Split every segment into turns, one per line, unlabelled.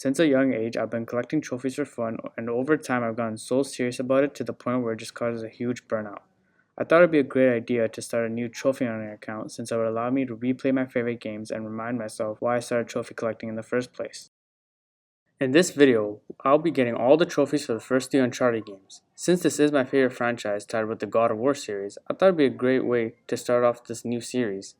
Since a young age, I've been collecting trophies for fun, and over time I've gotten so serious about it to the point where it just causes a huge burnout. I thought it'd be a great idea to start a new trophy hunting account since it would allow me to replay my favorite games and remind myself why I started trophy collecting in the first place. In this video, I'll be getting all the trophies for the first 3 Uncharted games. Since this is my favorite franchise tied with the God of War series, I thought it'd be a great way to start off this new series.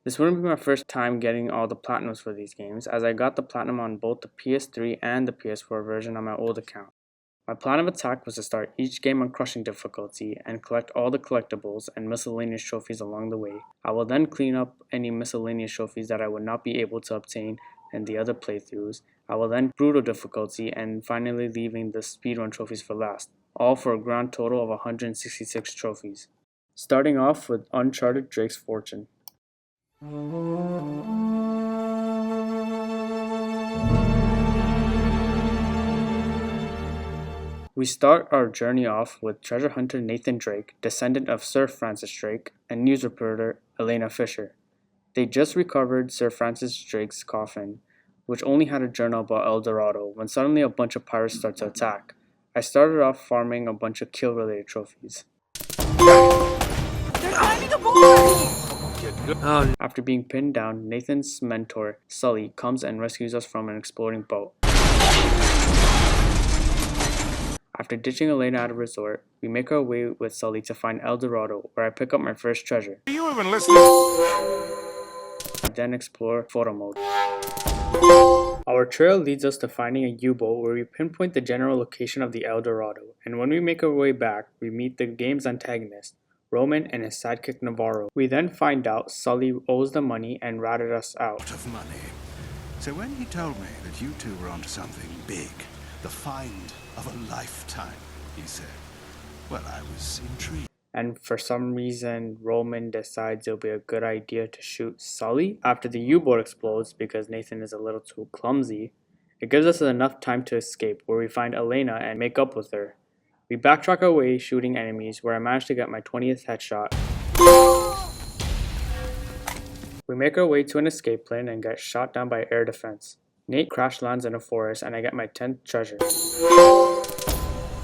This wouldn't be my first time getting all the platinums for these games, as I got the platinum on both the PS3 and the PS4 version on my old account. My plan of attack was to start each game on crushing difficulty and collect all the collectibles and miscellaneous trophies along the way. I will then clean up any miscellaneous trophies that I would not be able to obtain in the other playthroughs. I will then brutal difficulty and finally leaving the speedrun trophies for last, all for a grand total of 166 trophies. Starting off with Uncharted Drake's Fortune. We start our journey off with treasure hunter Nathan Drake, descendant of Sir Francis Drake, and news reporter Elena Fisher. They just recovered Sir Francis Drake's coffin, which only had a journal about El Dorado, when suddenly a bunch of pirates start to attack. I started off farming a bunch of kill-related trophies.
They're climbing aboard!
After being pinned down, Nathan's mentor, Sully, comes and rescues us from an exploding boat. After ditching Elena at a resort, we make our way with Sully to find El Dorado, where I pick up my first treasure.
Are you even listening?
I then explore photo mode. Our trail leads us to finding a U-boat where we pinpoint the general location of the El Dorado, and when we make our way back, we meet the game's antagonist, Roman, and his sidekick Navarro. We then find out Sully owes the money and ratted us out.
Of money. So when he told me that you two were onto something big, the find of a lifetime, he said, well, I was intrigued.
And for some reason, Roman decides it'll be a good idea to shoot Sully after the U-boat explodes because Nathan is a little too clumsy. It gives us enough time to escape, where we find Elena and make up with her. We backtrack our way shooting enemies, where I managed to get my 20th headshot. We make our way to an escape plane and get shot down by air defense. Nate crash lands in a forest and I get my 10th treasure.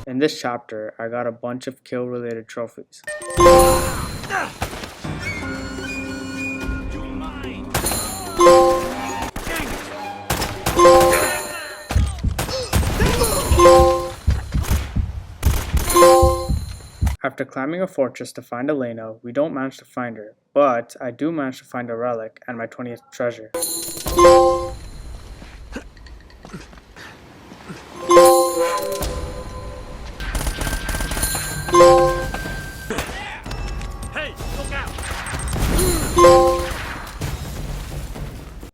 In this chapter, I got a bunch of kill-related trophies. After climbing a fortress to find Elena, we don't manage to find her, but I do manage to find a relic and my 20th treasure.
Hey, look out!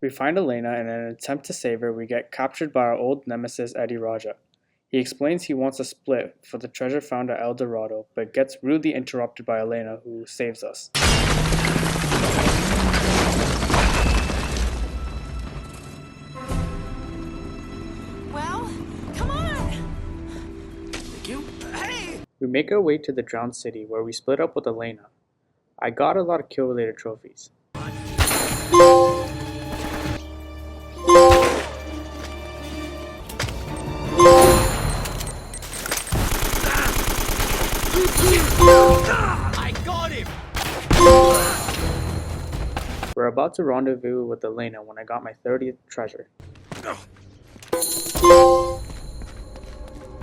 We find Elena, and in an attempt to save her, we get captured by our old nemesis Eddie Raja. He explains he wants a split for the treasure found at El Dorado, but gets rudely interrupted by Elena, who saves us.
Well, come on! Thank you. Hey!
We make our way to the drowned city, where we split up with Elena. I got a lot of kill-related trophies.
I got him!
We're about to rendezvous with Elena when I got my 30th treasure.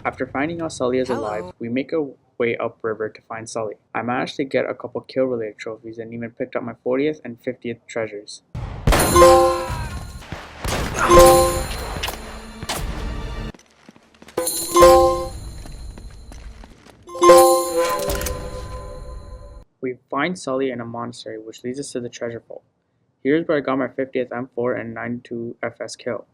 After finding out Sully is alive, we make our way upriver to find Sully. I managed to get a couple kill-related trophies and even picked up my 40th and 50th treasures. We find Sully in a monastery, which leads us to the treasure vault. Here's where I got my 50th M4 and 92 FS kill.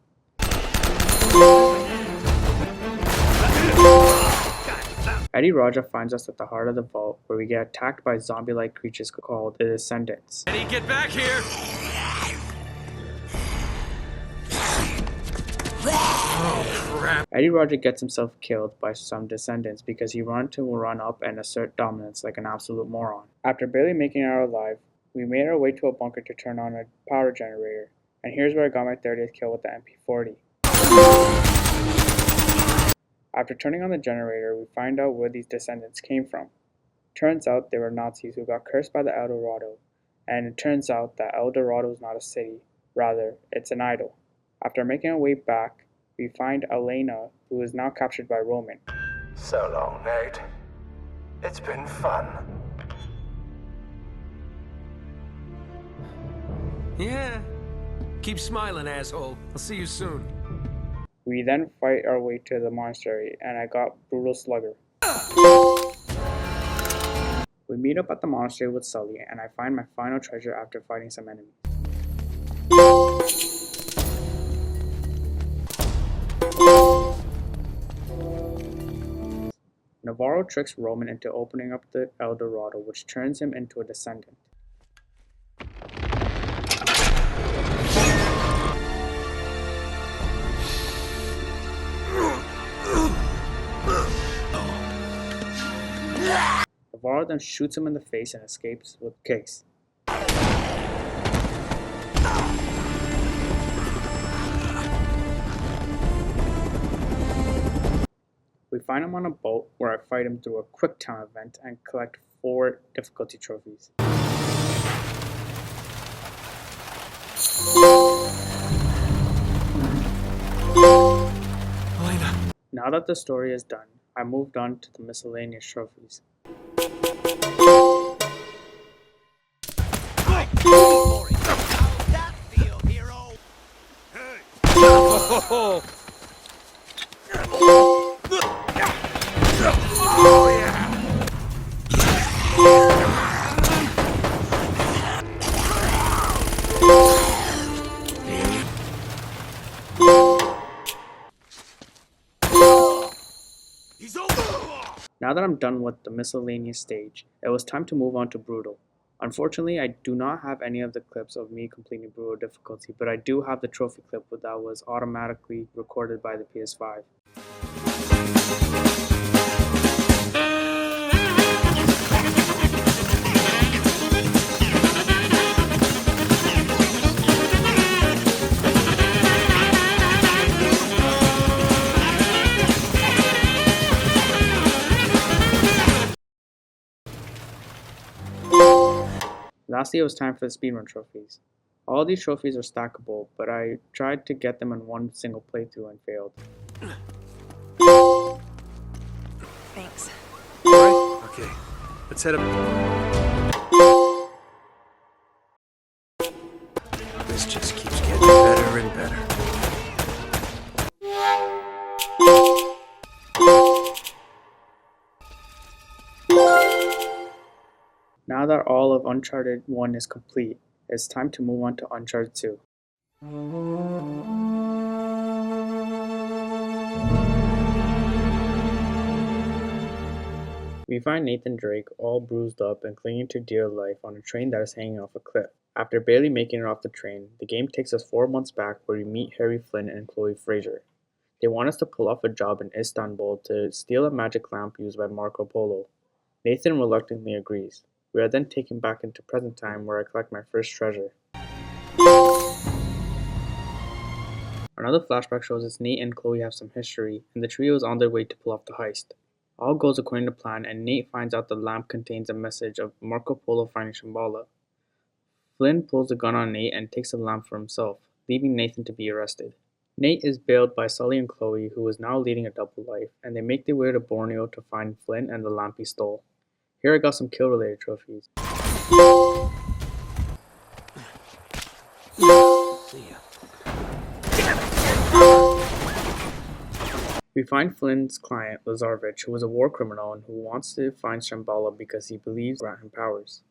Eddie Raja finds us at the heart of the vault, where we get attacked by zombie-like creatures called the Descendants.
Eddie, get back here! Oh, crap.
Eddie Raja gets himself killed by some Descendants because he wanted to run up and assert dominance like an absolute moron. After barely making it out alive, we made our way to a bunker to turn on a power generator, and here's where I got my 30th kill with the MP40. After turning on the generator, we find out where these descendants came from. Turns out they were Nazis who got cursed by the El Dorado, and it turns out that El Dorado is not a city, rather, it's an idol. After making our way back, we find Elena, who is now captured by Roman.
So long, Nate. It's been fun.
Yeah. Keep smiling, asshole. I'll see you soon.
We then fight our way to the monastery, and I got Brutal Slugger. We meet up at the monastery with Sully, and I find my final treasure after fighting some enemies. Navarro tricks Roman into opening up the El Dorado, which turns him into a descendant. Navarro then shoots him in the face and escapes with kicks. We find him on a boat where I fight him through a quick time event and collect 4 difficulty trophies.
Elena.
Now that the story is done, I moved on to the miscellaneous trophies.
That feel, hero? Oh, yeah. He's over.
Now that I'm done with the miscellaneous stage, it was time to move on to Brutal. Unfortunately, I do not have any of the clips of me completing Brutal difficulty, but I do have the trophy clip that was automatically recorded by the PS5. Lastly, it was time for the speedrun trophies. All these trophies are stackable, but I tried to get them in one single playthrough and failed.
Thanks.
Alright, okay. Let's head up. This just keeps getting better and better.
Now that all of Uncharted 1 is complete, it's time to move on to Uncharted 2. We find Nathan Drake all bruised up and clinging to dear life on a train that is hanging off a cliff. After barely making it off the train, the game takes us 4 months back where we meet Harry Flynn and Chloe Fraser. They want us to pull off a job in Istanbul to steal a magic lamp used by Marco Polo. Nathan reluctantly agrees. We are then taken back into present time where I collect my first treasure. Another flashback shows us Nate and Chloe have some history, and the trio is on their way to pull off the heist. All goes according to plan, and Nate finds out the lamp contains a message of Marco Polo finding Shambhala. Flynn pulls a gun on Nate and takes the lamp for himself, leaving Nathan to be arrested. Nate is bailed by Sully and Chloe, who is now leading a double life, and they make their way to Borneo to find Flynn and the lamp he stole. Here I got some kill-related trophies.
See ya.
We find Flynn's client, Lazarevich, who is a war criminal and who wants to find Shambhala because he believes grant him powers.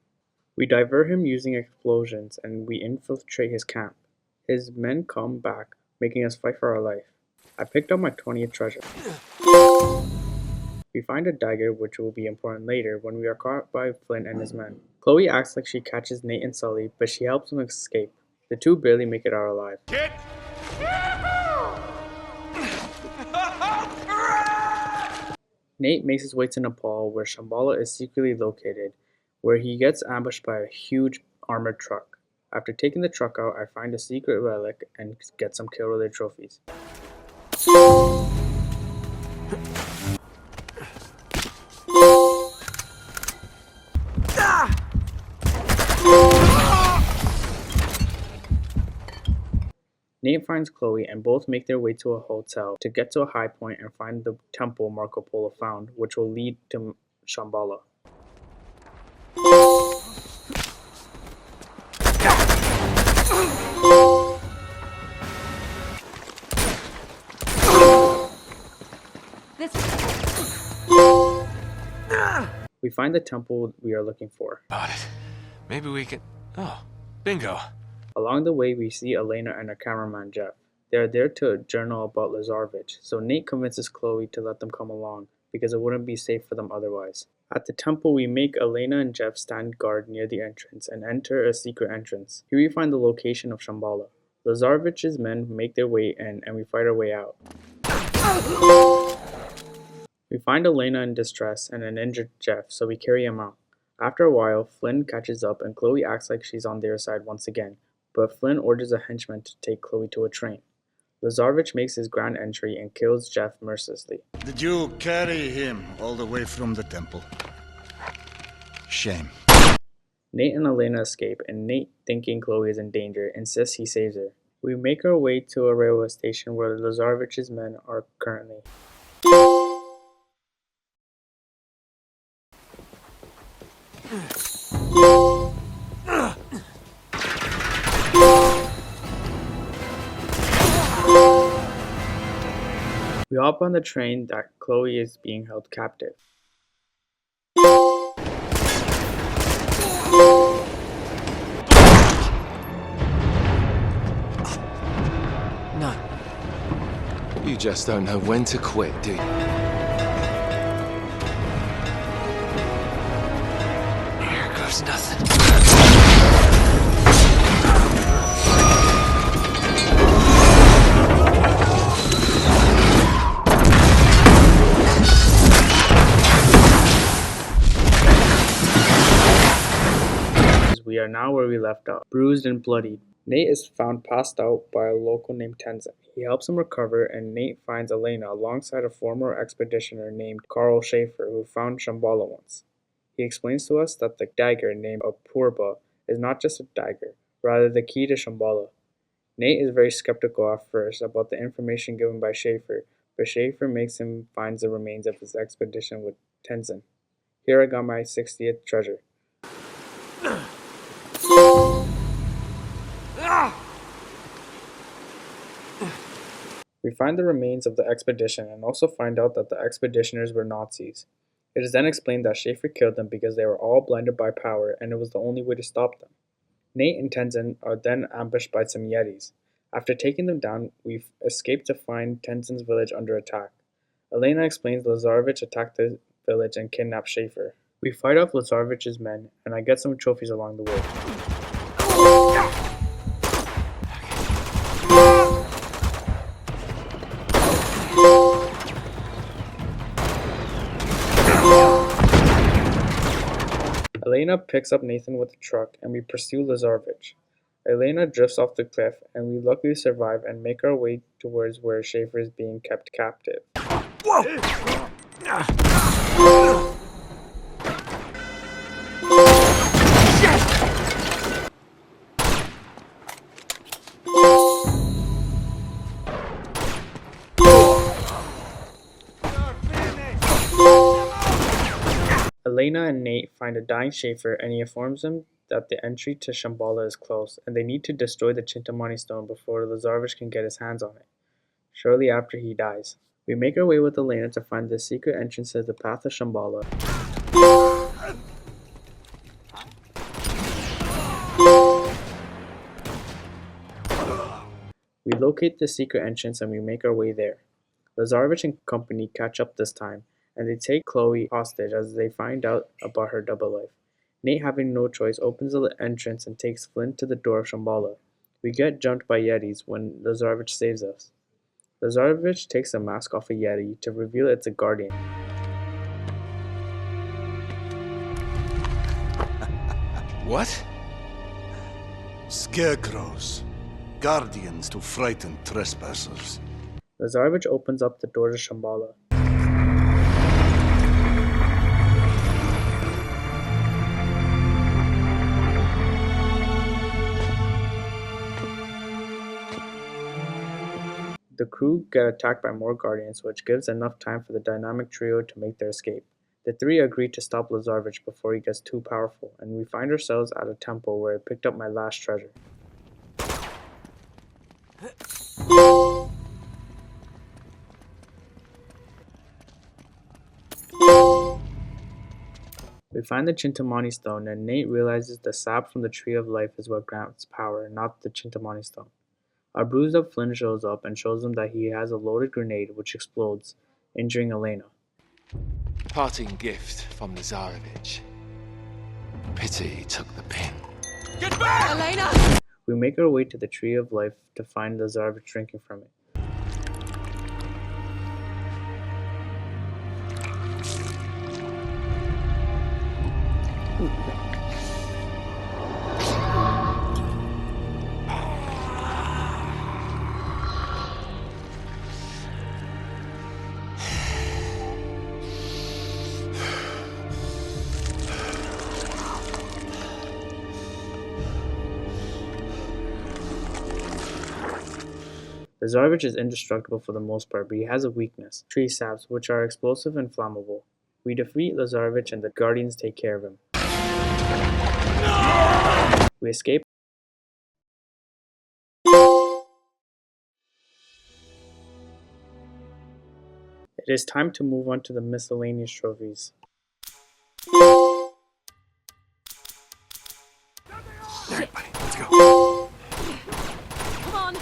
We divert him using explosions and we infiltrate his camp. His men come back, making us fight for our life. I picked up my 20th treasure. We find a dagger, which will be important later when we are caught by Flynn and his men. Chloe acts like she catches Nate and Sully, but she helps them escape. The two barely make it out alive.
Get!
Nate makes his way to Nepal, where Shambhala is secretly located, where he gets ambushed by a huge armored truck. After taking the truck out, I find a secret relic and get some kill-related trophies. Nate finds Chloe and both make their way to a hotel to get to a high point and find the temple Marco Polo found, which will lead to Shambhala. We find the temple we are looking for.
About it. Maybe we can... Oh, bingo.
Along the way, we see Elena and her cameraman Jeff. They are there to journal about Lazarevich, so Nate convinces Chloe to let them come along, because it wouldn't be safe for them otherwise. At the temple, we make Elena and Jeff stand guard near the entrance and enter a secret entrance. Here we find the location of Shambhala. Lazarevich's men make their way in, and we fight our way out. We find Elena in distress and an injured Jeff, so we carry him out. After a while, Flynn catches up and Chloe acts like she's on their side once again, but Flynn orders a henchman to take Chloe to a train. Lazarevich makes his grand entry and kills Jeff mercilessly.
Did you carry him all the way from the temple? Shame.
Nate and Elena escape, and Nate, thinking Chloe is in danger, insists he saves her. We make our way to a railway station where Lazarevich's men are currently. We hop on the train that Chloe is being held captive.
No. You just don't know when to quit, do you? Here goes nothing.
We are now where we left off, bruised and bloodied. Nate is found passed out by a local named Tenzin. He helps him recover, and Nate finds Elena alongside a former expeditioner named Carl Schaefer who found Shambhala once. He explains to us that the dagger named Apurba is not just a dagger, rather the key to Shambhala. Nate is very skeptical at first about the information given by Schaefer, but Schaefer makes him find the remains of his expedition with Tenzin. Here I got my 60th treasure. We find the remains of the expedition and also find out that the expeditioners were Nazis. It is then explained that Schaefer killed them because they were all blinded by power and it was the only way to stop them. Nate and Tenzin are then ambushed by some Yetis. After taking them down, we escape to find Tenzin's village under attack. Elena explains Lazarevich attacked the village and kidnapped Schaefer. We fight off Lazarevich's men, and I get some trophies along the way. Elena picks up Nathan with a truck, and we pursue Lazarevich. Elena drifts off the cliff, and we luckily survive and make our way towards where Schaefer is being kept captive. Elena and Nate find a dying Schaefer, and he informs them that the entry to Shambhala is close, and they need to destroy the Chintamani stone before Lazarevich can get his hands on it, shortly after he dies. We make our way with Elena to find the secret entrance to the path of Shambhala. We locate the secret entrance and we make our way there. Lazarevich and company catch up this time, and they take Chloe hostage as they find out about her double life. Nate, having no choice, opens the entrance and takes Flint to the door of Shambhala. We get jumped by Yetis when Lazarevich saves us. Lazarevich takes a mask off a Yeti to reveal it's a guardian.
What?
Scarecrows. Guardians to frighten trespassers.
Lazarevich opens up the door to Shambhala. The crew get attacked by more guardians, which gives enough time for the dynamic trio to make their escape. The three agree to stop Lazarevich before he gets too powerful, and we find ourselves at a temple where I picked up my last treasure. We find the Chintamani stone, and Nate realizes the sap from the Tree of Life is what grants power, not the Chintamani stone. A bruised up Flynn shows up and shows him that he has a loaded grenade which explodes, injuring Elena.
Parting gift from Lazarevich. Pity he took the pin. Get back!
Elena!
We make our way to the Tree of Life to find Lazarevich drinking from it. Lazarevich is indestructible for the most part, but he has a weakness: tree saps, which are explosive and flammable. We defeat Lazarevich and the Guardians take care of him. We escape. It is time to move on to the miscellaneous trophies.
Everybody, let's go.
Come on!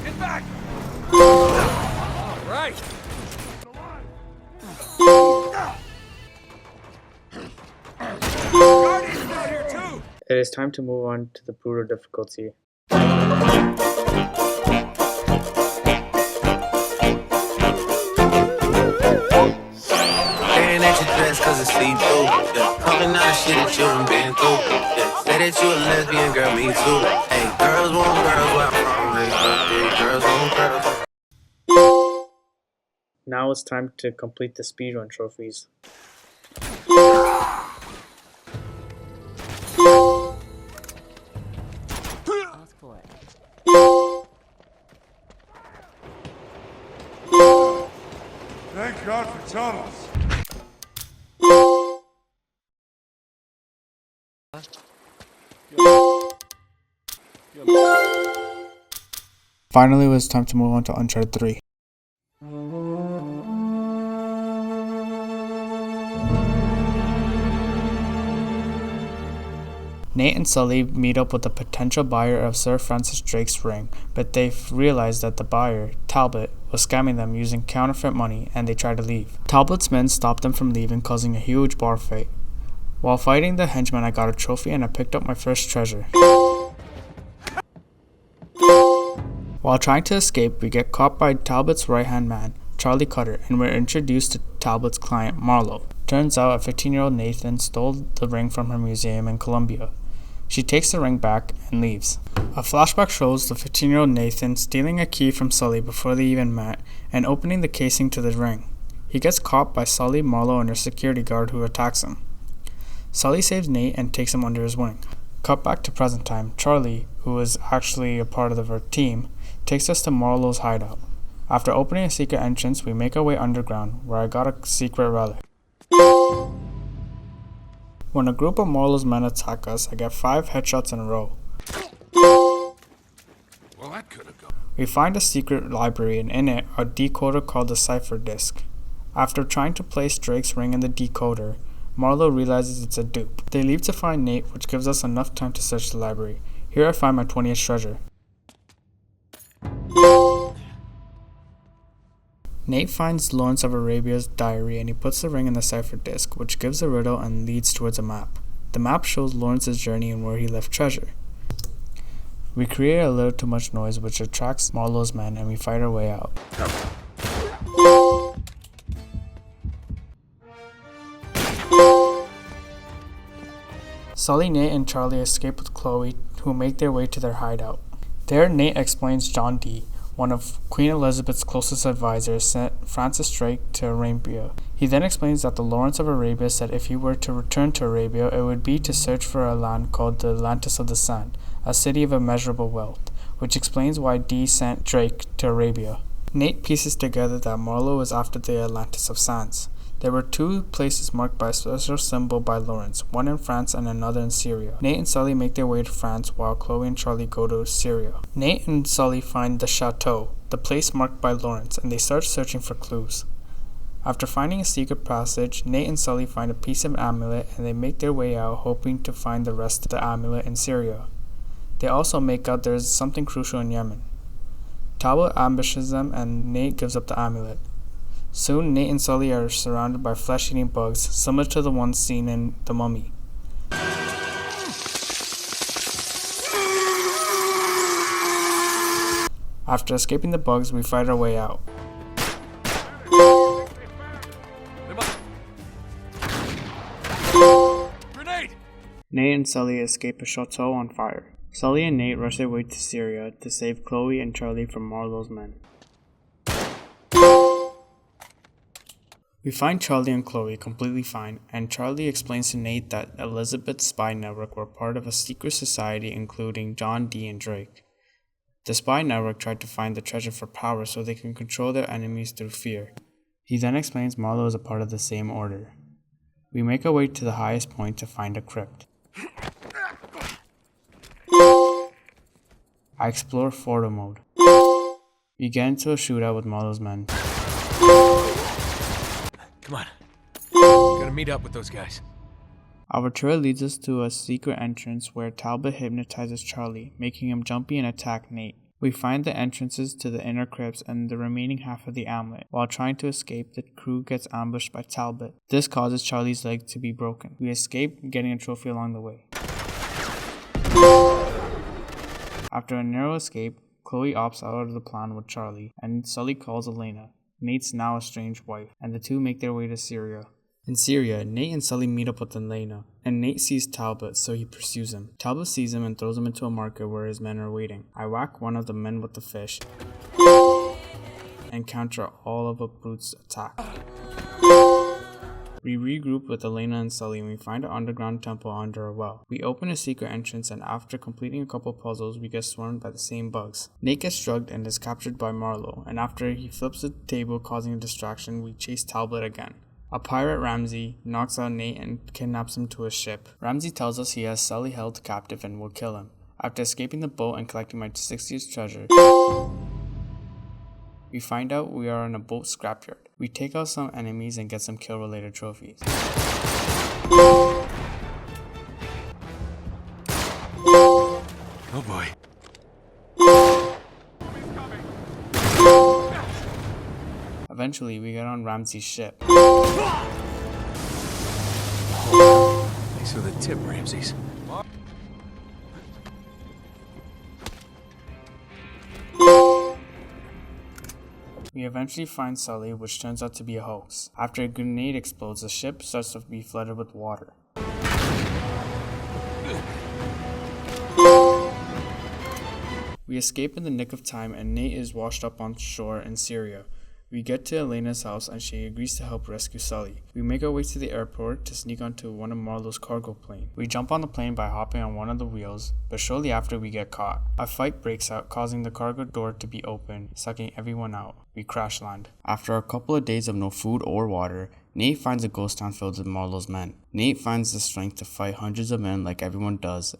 Get back! All right. Guardians out here too.
It is time to move on to the brutal difficulty.
Staring at your dress cause it's see-through. Yeah. Talking all the shit that you done been through. Yeah. Say that you a lesbian, girl, me too. Hey, girls want girls where I'm from. Hey, girls want girls.
Now it's time to complete the speedrun trophies.
Thank God for Thomas.
Finally, it was time to move on to Uncharted 3. Nate and Sully meet up with the potential buyer of Sir Francis Drake's ring, but they realize that the buyer, Talbot, was scamming them using counterfeit money, and they try to leave. Talbot's men stop them from leaving, causing a huge bar fight. While fighting the henchmen, I got a trophy and I picked up my first treasure. While trying to escape, we get caught by Talbot's right-hand man, Charlie Cutter, and we're introduced to Talbot's client, Marlowe. Turns out a 15-year-old Nathan stole the ring from her museum in Colombia. She takes the ring back and leaves. A flashback shows the 15-year-old Nathan stealing a key from Sully before they even met and opening the casing to the ring. He gets caught by Sully, Marlowe, and her security guard who attacks him. Sully saves Nate and takes him under his wing. Cut back to present time. Charlie, who is actually a part of our team, takes us to Marlowe's hideout. After opening a secret entrance, we make our way underground, where I got a secret relic. When a group of Marlowe's men attack us, I get 5 headshots in a row.
Well, that could have gone.
We find a secret library, and in it, a decoder called the cipher disk. After trying to place Drake's ring in the decoder, Marlowe realizes it's a dupe. They leave to find Nate, which gives us enough time to search the library. Here I find my 20th treasure. Nate finds Lawrence of Arabia's diary and he puts the ring in the cipher disk, which gives a riddle and leads towards a map. The map shows Lawrence's journey and where he left treasure. We create a little too much noise, which attracts Marlowe's men, and we fight our way out. Sully, Nate, and Charlie escape with Chloe, who make their way to their hideout. There, Nate explains John Dee, one of Queen Elizabeth's closest advisors, sent Francis Drake to Arabia. He then explains that the Lawrence of Arabia said if he were to return to Arabia, it would be to search for a land called the Atlantis of the Sand, a city of immeasurable wealth, which explains why Dee sent Drake to Arabia. Nate pieces together that Marlowe was after the Atlantis of Sands. There were two places marked by a special symbol by Lawrence, one in France and another in Syria. Nate and Sully make their way to France while Chloe and Charlie go to Syria. Nate and Sully find the chateau, the place marked by Lawrence, and they start searching for clues. After finding a secret passage, Nate and Sully find a piece of amulet and they make their way out hoping to find the rest of the amulet in Syria. They also make out there is something crucial in Yemen. Talbot ambushes them and Nate gives up the amulet. Soon, Nate and Sully are surrounded by flesh-eating bugs, similar to the ones seen in The Mummy. After escaping the bugs, we fight our way out.
Grenade!
Nate and Sully escape a chateau on fire. Sully and Nate rush their way to Syria to save Chloe and Charlie from Marlowe's men. We find Charlie and Chloe completely fine, and Charlie explains to Nate that Elizabeth's spy network were part of a secret society including John Dee and Drake. The spy network tried to find the treasure for power so they can control their enemies through fear. He then explains Marlowe is a part of the same order. We make our way to the highest point to find a crypt. I explore photo mode. We get into a shootout with Marlowe's men.
Come on. Gotta meet up with those guys.
Our trail leads us to a secret entrance where Talbot hypnotizes Charlie, making him jumpy and attack Nate. We find the entrances to the inner crypts and the remaining half of the amulet. While trying to escape, the crew gets ambushed by Talbot. This causes Charlie's leg to be broken. We escape, getting a trophy along the way. After a narrow escape, Chloe opts out of the plan with Charlie, and Sully calls Elena, Nate's now estranged wife, and the two make their way to Syria. In Syria, Nate and Sully meet up with Elena, and Nate sees Talbot, so he pursues him. Talbot sees him and throws him into a market where his men are waiting. I whack one of the men with the fish and counter all of a brute's attack. We regroup with Elena and Sully and we find an underground temple under a well. We open a secret entrance and after completing a couple puzzles, we get swarmed by the same bugs. Nate gets drugged and is captured by Marlowe, and after he flips the table causing a distraction, we chase Talbot again. A pirate, Ramsey, knocks out Nate and kidnaps him to a ship. Ramsey tells us he has Sully held captive and will kill him. After escaping the boat and collecting my 60th treasure, we find out we are in a boat scrapyard. We take out some enemies and get some kill-related trophies.
Oh boy.
Eventually, we get on Ramsey's ship.
Thanks for the tip, Ramses.
We eventually find Sully, which turns out to be a hoax. After a grenade explodes, the ship starts to be flooded with water. We escape in the nick of time and Nate is washed up on shore in Syria. We get to Elena's house and she agrees to help rescue Sully. We make our way to the airport to sneak onto one of Marlowe's cargo planes. We jump on the plane by hopping on one of the wheels, but shortly after we get caught. A fight breaks out, causing the cargo door to be open, sucking everyone out. We crash land. After a couple of days of no food or water, Nate finds a ghost town filled with Marlowe's men. Nate finds the strength to fight hundreds of men like everyone does,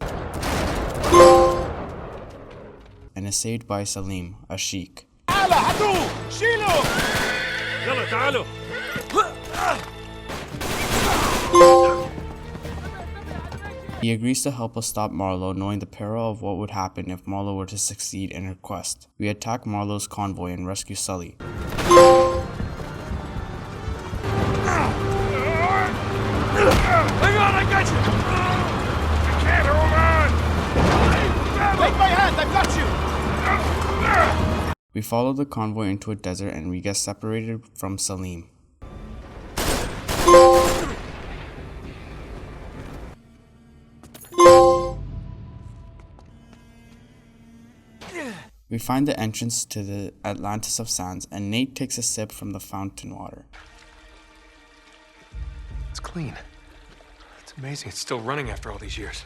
and is saved by Salim, a sheik. He agrees to help us stop Marlowe, knowing the peril of what would happen if Marlowe were to succeed in her quest. We attack Marlowe's convoy and rescue Sully.
Hang on, I got you! I can't hold on! Take my hand, I've got you!
We follow the convoy into a desert and we get separated from Salim. We find the entrance to the Atlantis of Sands, and Nate takes a sip from the fountain water.
It's clean. It's amazing it's still running after all these years.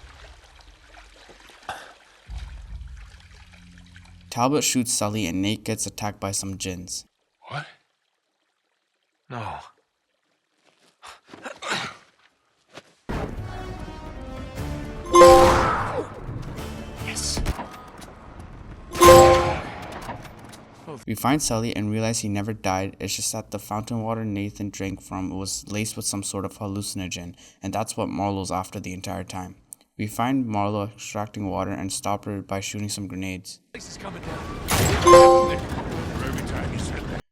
Talbot shoots Sully and Nate gets attacked by some djinns.
What? No. Yes.
We find Sully and realize he never died, it's just that the fountain water Nathan drank from was laced with some sort of hallucinogen, and that's what Marlowe's after the entire time. We find Marlowe extracting water and stop her by shooting some grenades.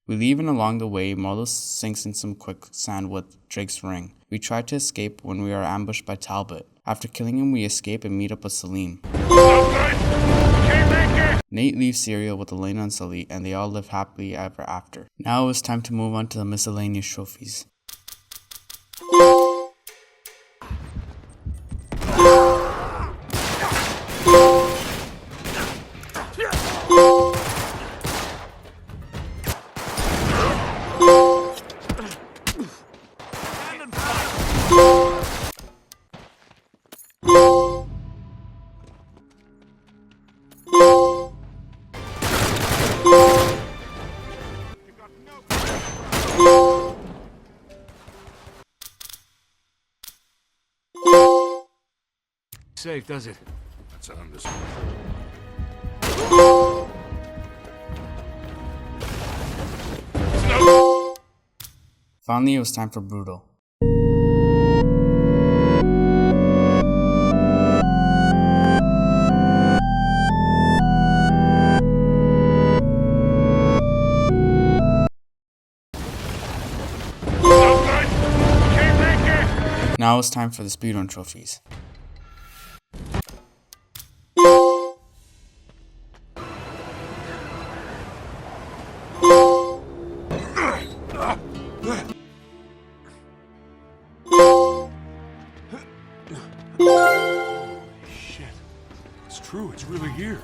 We leave, and along the way, Marlowe sinks in some quicksand with Drake's ring. We try to escape when we are ambushed by Talbot. After killing him, we escape and meet up with Salim. Nate leaves Syria with Elena and Sully, and they all live happily ever after. Now it's time to move on to the miscellaneous trophies.
Safe, does it?
That's an
Finally, it was time for Brutal. Now it's time for the speedrun trophies.
Shit. It's true, it's really here.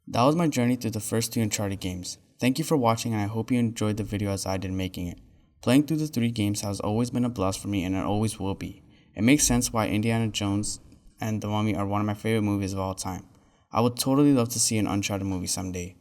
That was my journey through the first 2 Uncharted games. Thank you for watching, and I hope you enjoyed the video as I did making it. Playing through the 3 games has always been a blast for me, and it always will be. It makes sense why Indiana Jones and The Mummy are one of my favorite movies of all time. I would totally love to see an Uncharted movie someday.